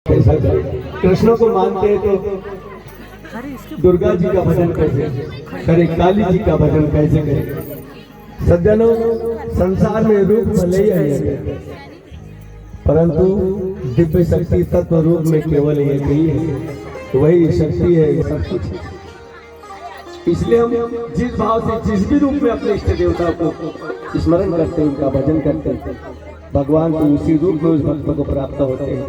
कैसा करें। कृष्ण को मानते हैं तो दुर्गा जी का भजन कैसे करें, काली जी का भजन कैसे करें। सज्जनों, संसार में रूप भले ही है, परंतु दिव्य शक्ति तत्व रूप में केवल एक ही है, वही शक्ति है सब कुछ। इसलिए हम जिस भाव से जिस भी रूप में अपने इष्ट देवता को स्मरण करते हैं, उनका भजन करते हैं, भगवान को उसी रूप में उस भक्त को प्राप्त होते हैं।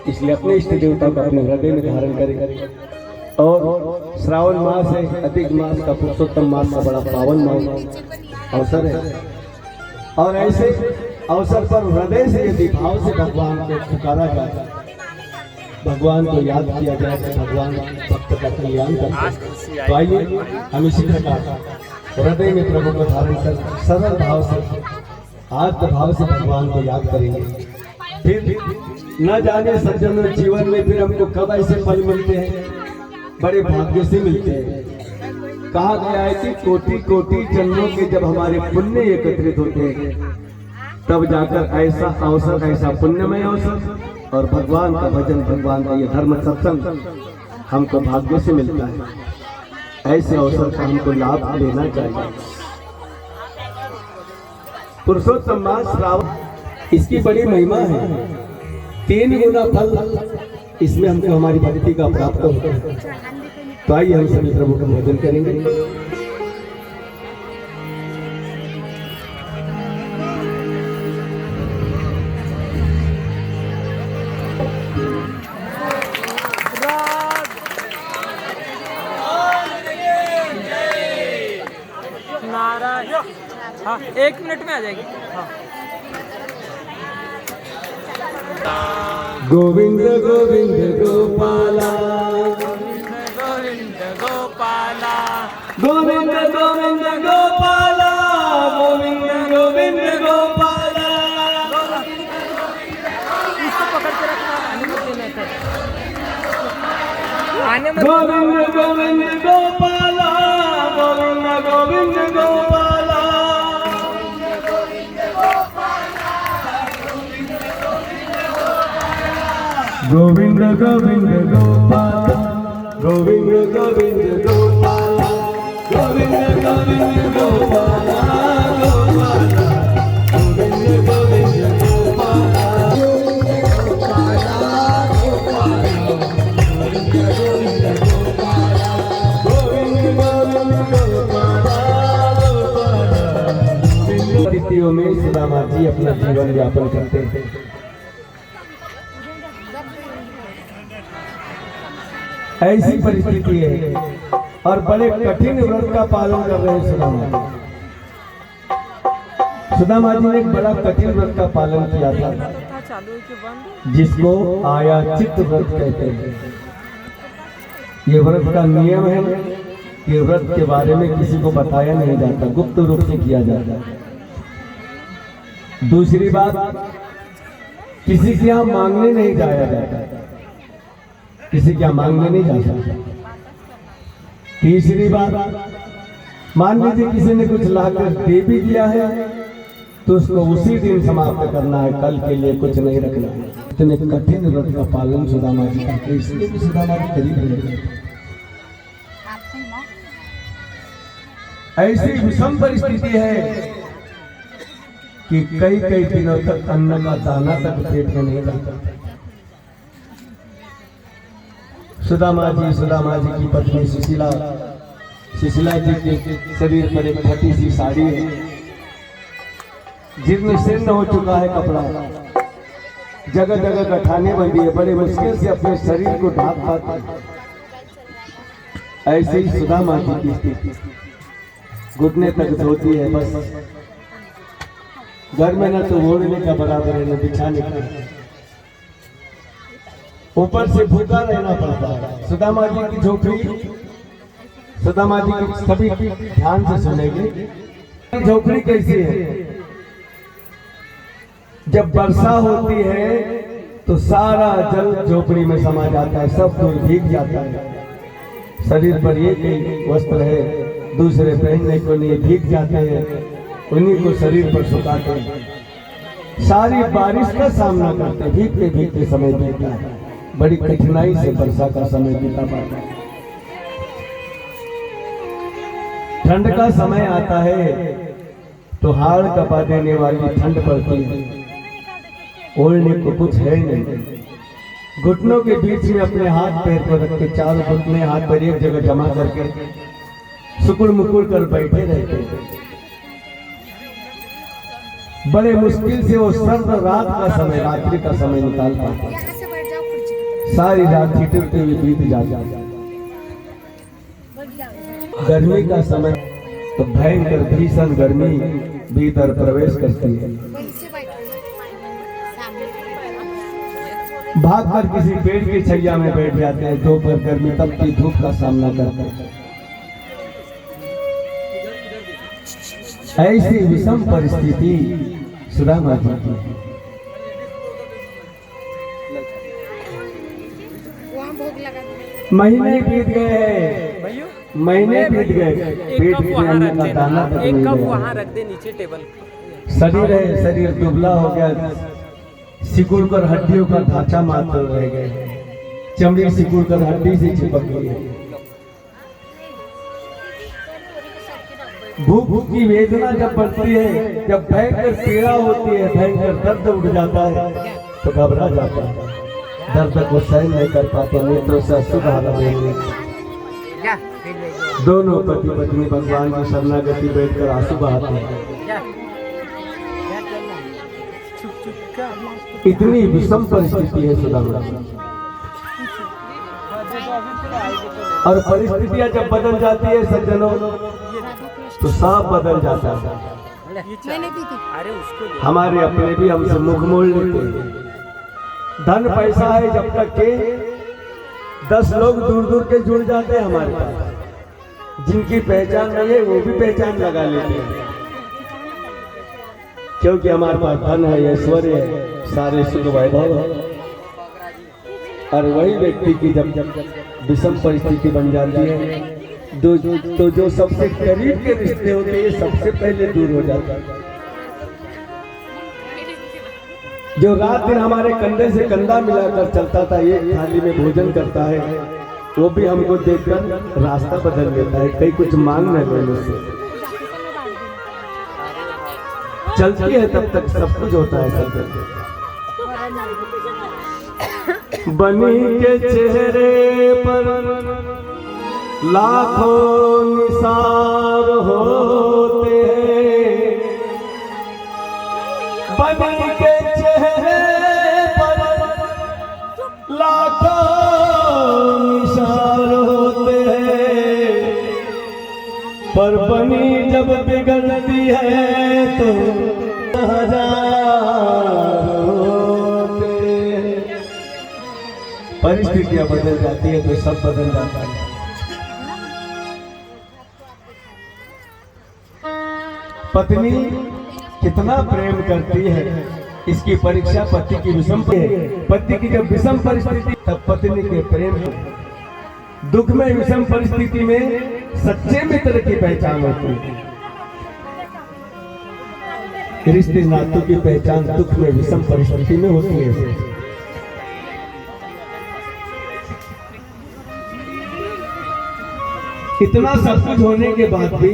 इसलिए अपने इष्ट देवता को अपने हृदय में धारण करें। और श्रावण मास है, अधिक मास का पुरुषोत्तम मास का बड़ा पावन मास अवसर है, और ऐसे अवसर पर हृदय से यदि भाव से भगवान को पुकारा जाए, भगवान को याद किया जाए तो भगवान भक्त का कल्याण करते हैं। तो आइए हम इसी प्रकार हृदय में प्रभु को धारण कर सरल भाव से, आत्म भाव से भगवान को याद करेंगे। फिर न जाने सज्जनों, जीवन में फिर हमको कब ऐसे फल मिलते हैं, बड़े भाग्य से मिलते हैं। कहा गया है कि कोटि कोटि जन्मों के जब हमारे पुण्य एकत्रित होते हैं, तब जाकर ऐसा अवसर, ऐसा पुण्यमय अवसर और भगवान का भजन, भगवान का ये धर्म सत्संग हमको भाग्य से मिलता है। ऐसे अवसर का हमको लाभ लेना चाहिए। पुरुषोत्तम मास श्रावण, इसकी बड़ी महिमा है। 3 गुना फल इसमें हमको हमारी भक्ति का प्राप्त होता है। तो आइए हम सभी प्रभु का भजन करेंगे। नारायण, हाँ 1 मिनट में आ जाएगी। हाँ। गोविंद गोविंद गोपाला, गोविंद गोपाला, गोविंद गोविंद गोपाला, गोविंद गोविंद गोपाला। इसको पकड़ के रखना, आने मत देना है। आने मत। गोविंद गोविंद गोपाला, गोविंद गोविंद गोपाला, गोविंद गोविंद गोपाला, गोविंद गोविंद गोपाला, गोविंद गोविंद गोपाला, गोपाला, गोविंद गोविंद गोपाला, परिस्थितियों में सुदामा जी अपना जीवन यापन करते हैं। ऐसी परिस्थिति है और बड़े कठिन व्रत का पालन कर रहे हैं सुदामा। सुदामा जी ने एक बड़ा कठिन व्रत का पालन किया था, जिसको आयाचित व्रत कहते हैं। ये व्रत का नियम है कि व्रत के बारे में किसी को बताया नहीं जाता, गुप्त रूप से किया जाता है। दूसरी बात, किसी के यहाँ मांगने नहीं जाया जाता, किसी के यहाँ मांगने नहीं जा सकता। तीसरी बात, मान लीजिए किसी ने कुछ लाकर दे भी दिया है तो उसको उसी दिन समाप्त करना है, कल के लिए कुछ नहीं रखना है। इतने कठिन व्रत का पालन सुदामा जी करते, इसलिए भी सुदामा जी करीब रहे। ऐसी विषम परिस्थिति है कि कई कई दिनों तक अन्न का दाना तक पेट में नहीं लगता। सुदामा जी की पत्नी सुशीला जी के शरीर पर एक फटी सी साड़ी है, जिसमें शीर्ण हो चुका है कपड़ा, जगह जगह गठाने बंधी है, बड़े मुश्किल से अपने शरीर को ढांक पाते। ऐसे ही सुदामा जी की स्थिति, घुटने तक धोती है, बस घर में न तो ओढ़ने का बराबर है, न बिछाने का, ऊपर से भूखा रहना पड़ता है। सुदामा जी की झोपड़ी, सुदामा जी की सभी ध्यान से सुनेंगे। झोपड़ी कैसी है? जब वर्षा होती है तो सारा जल झोपड़ी में समा जाता है, सब दूर भीग जाता है। शरीर पर एक वस्त्र है, दूसरे पहनने को नहीं, भीग जाते हैं, उन्हीं को शरीर पर सुखाते हैं। सारी बारिश का सामना करते, भीगते भीगते समय बीतता है। बड़ी कठिनाई से वर्षा का समय बीता पाता है। ठंड का समय आता है तो हाड़ कपा देने वाली ठंड पड़ती है, ओढ़ने को कुछ है नहीं। घुटनों के बीच में अपने हाथ पैर को रख के चारों घुटने हाथ पर एक जगह जमा करके सुकुड़ मुकुड़ कर बैठे रहते हैं। बड़े मुश्किल से वो सर्द रात का समय, रात्रि का समय निकाल पाते हैं। सारी रात ठिठुरते हुए बीत जाती। गर्मी का समय तो भयंकर भीषण गर्मी भीतर प्रवेश करती है। भागकर किसी पेड़ की छाया में बैठ जाते हैं, दोपहर गर्मी तपती धूप का सामना करते हैं। ऐसी विषम परिस्थिति सुदामा जी की है। महीने बीत गए, महीने बीत गए, पेट के अन्न का दाना तक नहीं कप गया। वहाँ रख दे नीचे टेबल। शरीर है, शरीर दुबला हो गया, सिकुड़ कर हड्डियों का ढांचा मात्र रह गए, चमड़ी सिकुड़ कर हड्डी से चिपक गई है। भूख की वेदना जब बढ़ती है, जब भयंकर पीड़ा होती है, भयंकर दर्द उठ जाता है तो घबरा जाता है, दर्द को सहन नहीं कर पाते, नेत्रों से अश्रु बहने लगते। दोनों पति पत्नी भगवान की शरणागति बैठकर आंसू बहाते हैं। इतनी विषम परिस्थिति है सुदामा। और परिस्थितियां जब बदल जाती है सज्जनों तो सब बदल जाता है। हमारे अपने भी हमसे मुख मोड़ लेते हैं। धन पैसा है जब तक के 10 लोग दूर दूर के जुड़ जाते हैं हमारे पास, जिनकी पहचान नहीं है वो भी पहचान लगा लेते हैं, क्योंकि हमारे पास धन है, ऐश्वर्य है, सारे सुख वैभव है। और वही व्यक्ति की जब विषम परिस्थिति बन जाती है तो जो सबसे करीब के रिश्ते होते हैं सबसे पहले दूर हो जाता है। जो रात दिन हमारे कंधे से कंधा मिलाकर चलता था, एक थाली में भोजन करता है, वो भी हमको देखकर रास्ता बदल लेता है, कहीं कुछ मांग न ले मुझसे। चलती है तब तक सब कुछ होता है सब। बनी के चेहरे पर लाखों निसार होते हैं, बनी के चेहरे पर लाखों निसार होते हैं, पर बनी जब बिगड़ती है तो हजार होते हैं। परिस्थितियां बदल जाती है तो सब बदल जाता है। पत्नी कितना प्रेम करती है इसकी परीक्षा पति की विषम है। पति की जब विषम परिस्थिति तब पत्नी के प्रेम को, दुख में विषम परिस्थिति में सच्चे मित्र की पहचान होती है। रिश्ते नातों की पहचान दुख में विषम परिस्थिति में होती है। इतना सब कुछ होने के बाद भी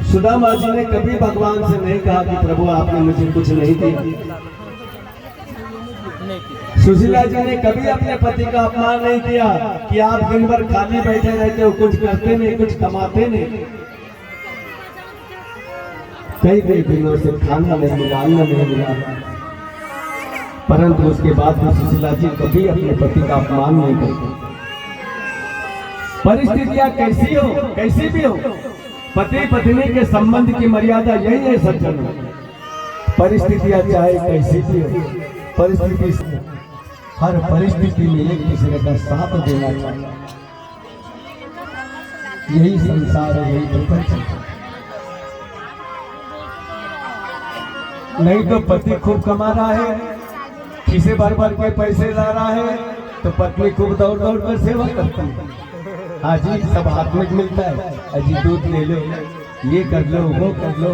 सुदामा जी ने कभी भगवान से नहीं कहा कि प्रभु आपने मुझे कुछ नहीं दिया। सुशीला जी ने कभी अपने पति का अपमान नहीं किया कि आप दिन भर खाली बैठे रहते हो, कुछ करते नहीं, कुछ कमाते नहीं। कई कई दिनों से खाना नहीं मिला, अन्न नहीं मिला, परंतु उसके बाद भी सुशीला जी कभी अपने पति का अपमान नहीं करते। परिस्थितियां कैसी हो, कैसी भी हो, पति पत्नी के संबंध की मर्यादा यही है सज्जनों। परिस्थितियां चाहे कैसी भी हो, परिस्थिति हर परिस्थिति में एक दूसरे का साथ देना चाहिए। यही संसार है, यही प्रपंच है। नहीं तो पति खूब कमा रहा है, खीसे भर भर के पैसे ला रहा है, तो पत्नी खूब दौड़ दौड़ कर सेवा करती है। हाँ जी, सब हाथ में मिलता है, अजी दूध ले लो, ये कर लो, वो कर लो,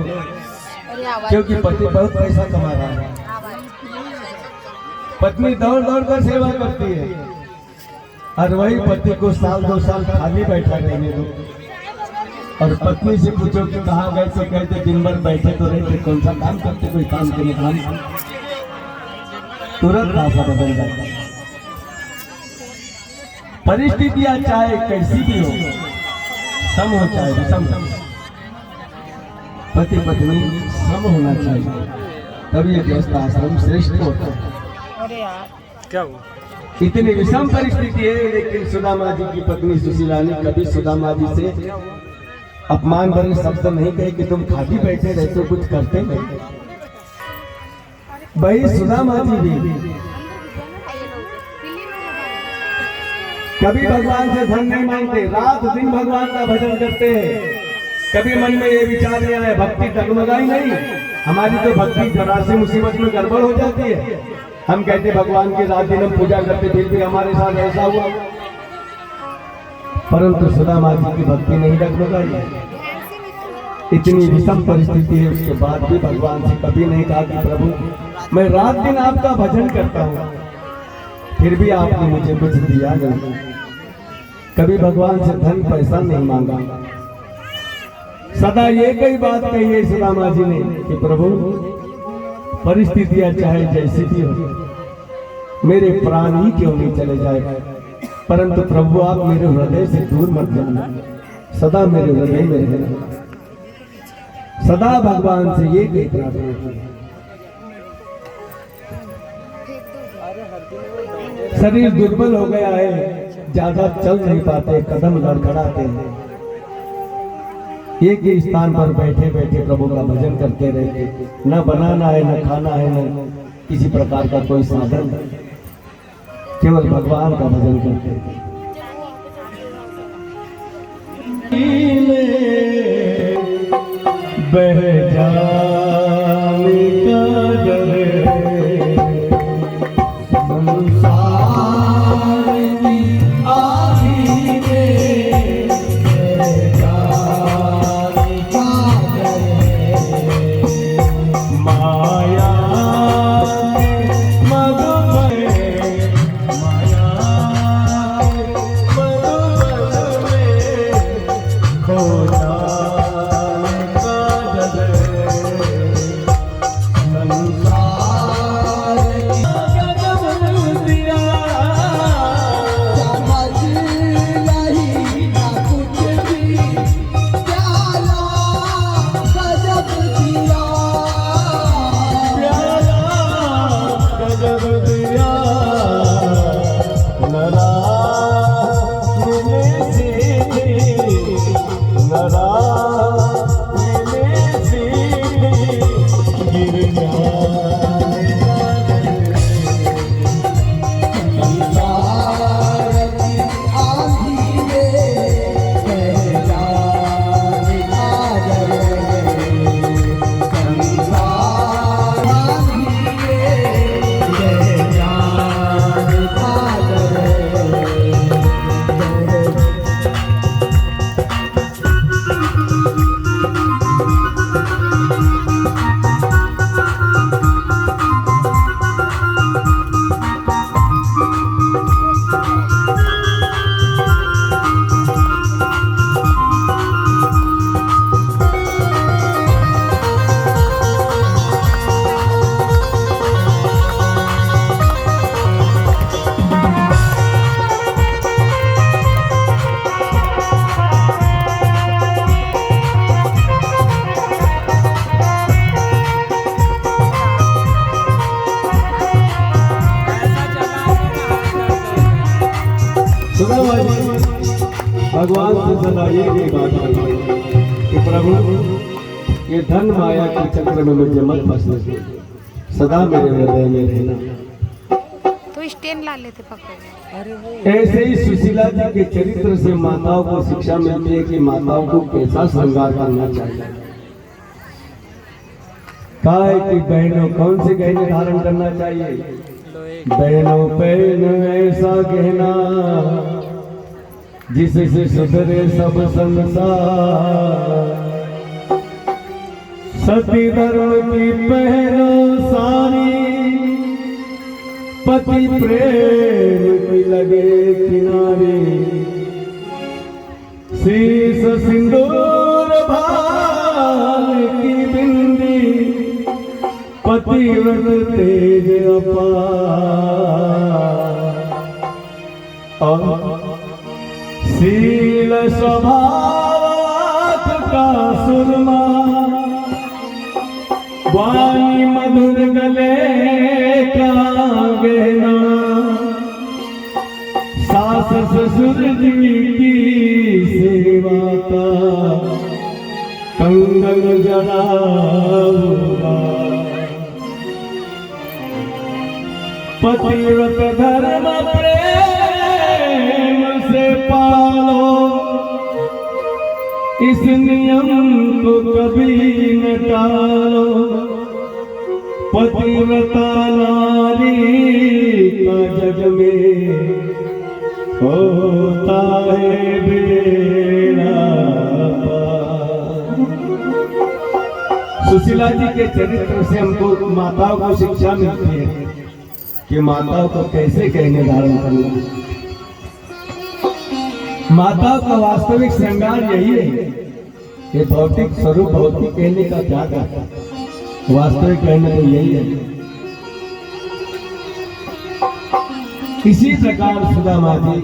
क्योंकि पति बहुत पैसा कमा रहा है। पत्नी दौड़ दौड़ कर सेवा करती है और वही पति को साल 2 साल खाली बैठा रहने दो और पत्नी से पूछो कि कहाँ गए तो कहते दिन भर बैठे तो रहते, कौन सा काम करते, कोई काम के काम, तुरंत भाषा बदल जाता है। परिस्थितियां चाहे कैसी भी हो, सम हो चाहे विषम, पति पत्नी सम होना चाहिए, तभी ये गृहस्थ आश्रम श्रेष्ठ होता है। अरे यार क्या हुआ? इतनी विषम परिस्थिति है, लेकिन सुदामा जी की पत्नी सुशीला ने कभी सुदामा जी से अपमान भरे शब्द नहीं कहे कि तुम खाली बैठे रहते हो, कुछ करते नहीं। भाई सुदामा जी भी कभी भगवान से धन नहीं मांगते, रात दिन भगवान का भजन करते हैं। कभी मन में ये विचार नहीं आया भक्ति डगमगाई नहीं, हमारी तो भक्ति जरा सी मुसीबत में गड़बड़ हो जाती है। हम कहते भगवान की रात दिन हम पूजा करते, फिर भी हमारे साथ ऐसा हुआ। परंतु सुदामा जी की भक्ति नहीं डगमगाई। इतनी विषम परिस्थिति है, उसके बाद भी भगवान से कभी नहीं कहा कि प्रभु मैं रात दिन आपका भजन करता हूँ, फिर भी आपने मुझे कुछ दिया नहीं। कभी भगवान से धन पैसा नहीं मांगा। सदा ये कई बात कही है सुदामा जी ने कि प्रभु परिस्थितियां चाहे जैसी भी हो, मेरे प्राण ही क्यों नहीं चले जाए, परंतु प्रभु आप मेरे हृदय से दूर मत जाना, सदा मेरे हृदय में रहना। सदा भगवान से ये कही प्रार्थना की। शरीर दुर्बल हो गया है, ज्यादा चल नहीं पाते, कदम लड़खड़ाते हैं। एक ही स्थान पर बैठे बैठे प्रभु का भजन करते रहते, न बनाना है, न खाना है, न किसी प्रकार का कोई साधन, केवल भगवान का भजन करते थे। बह जाने का डर भगवान से सदा ये बात है कि प्रभु ये धन माया के चक्र में मुझे मत फंसने दे, सदा मेरे हृदय में रहना। तो स्टैंड ला लेते पकड़। ऐसे ही सुशीला जी के चरित्र से माताओं को शिक्षा मिलती है कि माताओं को कैसा श्रृंगार करना चाहिए। काय की बहनों कौन से गहने धारण करना चाहिए? बहनों पहन ऐसा गहना जिससे सुधरे सब संसार, सती धर्म की पहनो सारी पति प्रेम की लगे किनारे, शीश सिंदूर भाल की बिंदी, पतिव्रत तेज अपार, शील स्वभाव का सुरमा, वाणी मधुर गले का गहना, सास ससुर जी की सेवा का कंगन जड़ाऊंगा, पतिव्रत धर्म प्रेम से पालो, इस नियम को कभी न टालो, पतिव्रता नारी का जग में होता है बेड़ा पार। सुशीला जी के चरित्र से हमको माताओं को शिक्षा मिलती है कि माताओं को कैसे कहने धारण करना। माता का वास्तविक श्रृंगार यही है। ये भौतिक स्वरूप भौतिक कहने का क्या करता, वास्तविक कहने तो यही है। इसी प्रकार सुदामा जी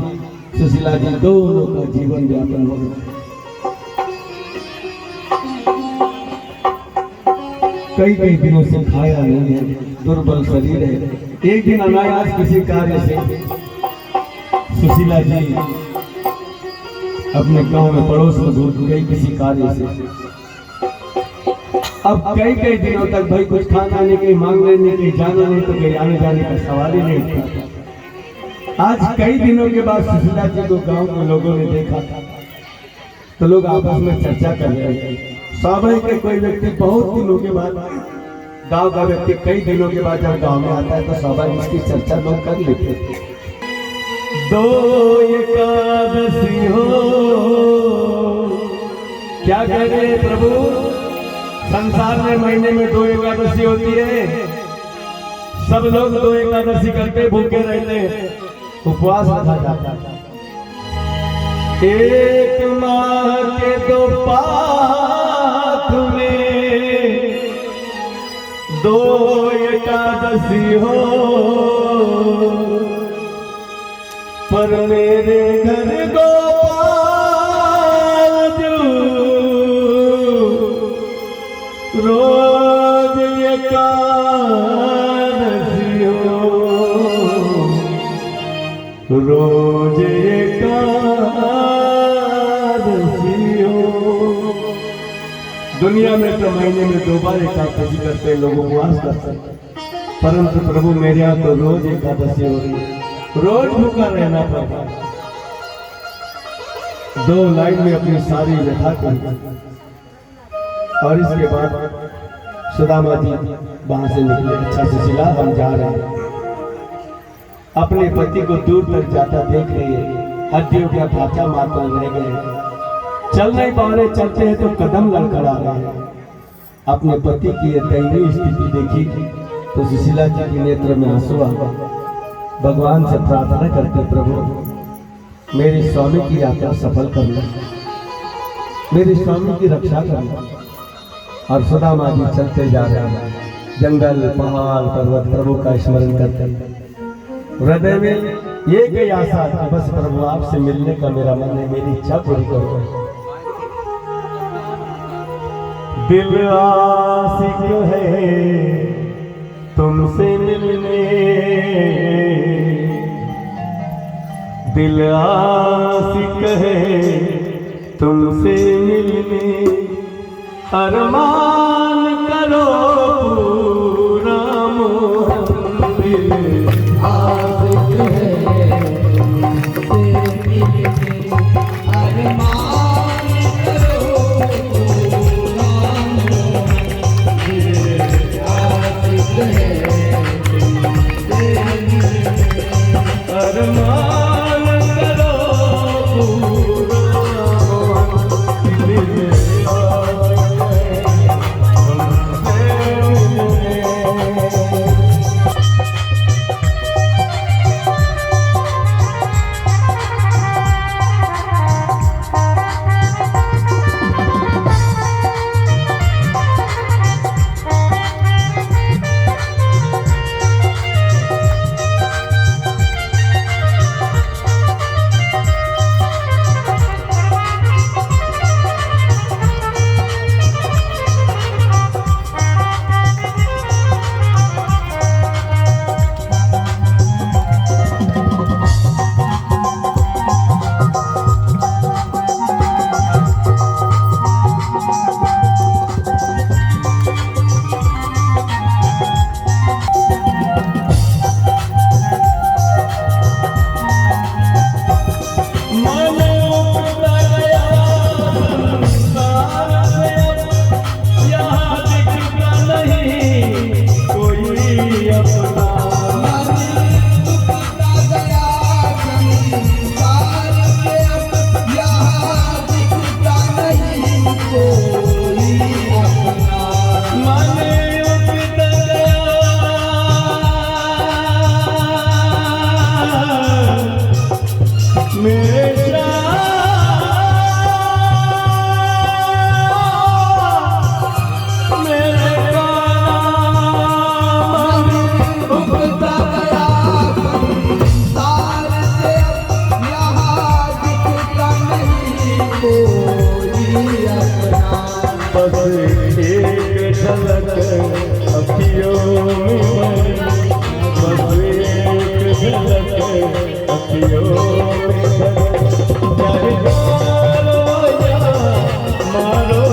सुशीला जी दोनों का जीवन व्यापन हो गया। कई दिनों से खाया नहीं है, दुर्बल शरीर है। एक दिन अनायास किसी कार्य से सुशीला जी अपने गांव में पड़ोस में घूम गई किसी कार्य से। अब कई दिनों तक भाई कुछ खाना नहीं, कहीं मांग लेने की, जाना नहीं तो कहीं आने जाने का सवाल ही नहीं था। आज कई दिनों के बाद सुशीला जी को गांव के लोगों ने देखा तो लोग आपस में चर्चा कर रहे हैं। स्वाभाविक है, कोई व्यक्ति बहुत दिनों के बाद, गांव का व्यक्ति कई दिनों के बाद जब गांव में आता है तो स्वाभाविक इसकी चर्चा लोग कर लेते हैं। दो एकादशी हो, क्या करे प्रभु, संसार में महीने में 2 एकादशी होती है। सब लोग 2 एकादशी करके भूखे रहते, उपवास रखा जाता है। एक माह के 2 पात में 2 एकादशी हो, पर मेरे घर गोपाल जो रोज एकादशी हो, रोज एकादशी हो। दुनिया में तो महीने में 2 बार एकादशी करते हैं, लोग उपवास करते हैं, परंतु प्रभु मेरे यहाँ तो रोज एकादशी हो रही है, रोज भूखा रहना पड़ता है। 2 लाइन में अपनी सारी व्यथा कर। और इसके बाद सुदामा जी वहां से निकले। अच्छा सुशीला, हम जा रहे हैं। अपने पति को दूर तक जाता देख रही है, हड्डियों का ढांचा मात्र रह गए, चल नहीं पा रहे, चलते हैं तो कदम लड़खड़ा रहे हैं। अपने पति की यह दयनीय स्थिति देखी तो सुशीला जी के नेत्र में आंसू आ गए। भगवान से प्रार्थना करते, प्रभु मेरे स्वामी की यात्रा सफल करना, मेरे स्वामी की रक्षा करना। और सुदामा जी चलते जा रहे हैं, जंगल पहाड़ पर्वत प्रभु का स्मरण करते हैं। हृदय में ये कई आशा कि बस प्रभु आपसे मिलने का मेरा मन है, मेरी इच्छा पूरी करो। दिल आशिक है तुमसे मिलने, दिल आशिक है तुमसे मिलने, अरमान करो पूरा मोहन, दिल आशिक है तुमसे मिलने, अरमान करो पूरा मोहन, दिल आशिक है तुमसे मिलने, अरमान करो पूरा मोहन, दिल अखियों में चाहे मारो या मारो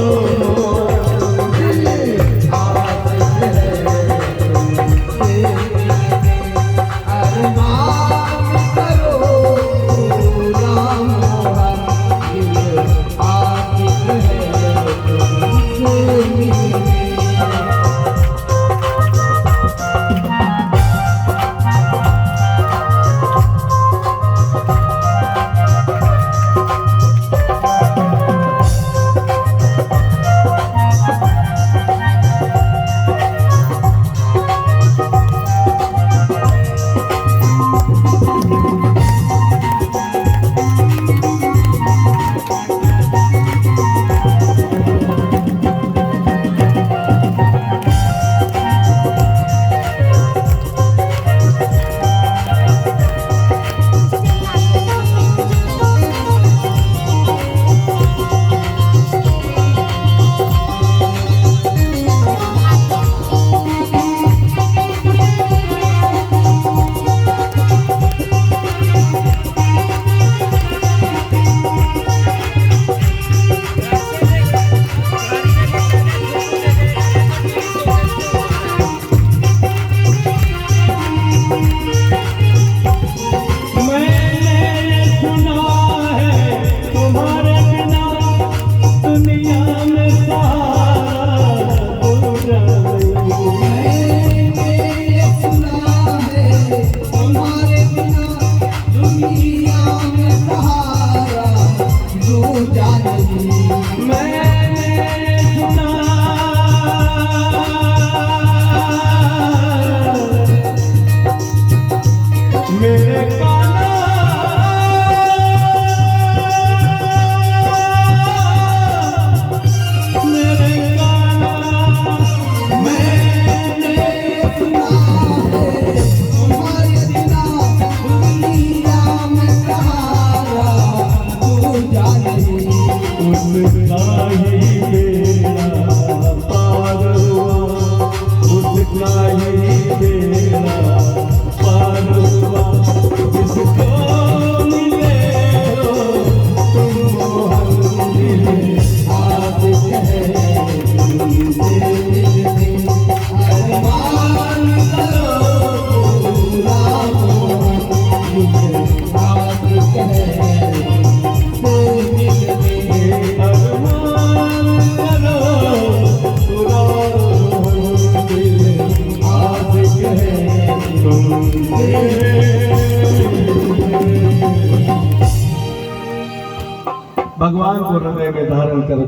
भगवान को हृदय में धारण कर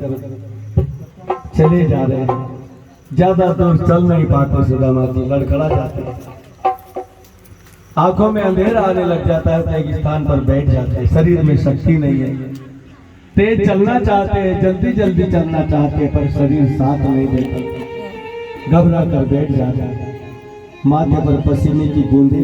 चले जा रहे हैं। ज्यादा दूर चल नहीं पाते, सुदामा जी लड़खड़ा जाते हैं, आंखों में अंधेरा आने लग जाता है, तो एक स्थान पर बैठ जाते हैं। शरीर में शक्ति नहीं है, तेज चलना चाहते हैं, जल्दी जल्दी चलना चाहते हैं, पर शरीर साथ नहीं देता, घबरा कर बैठ जाता है। माथे पर पसीने की बूंदें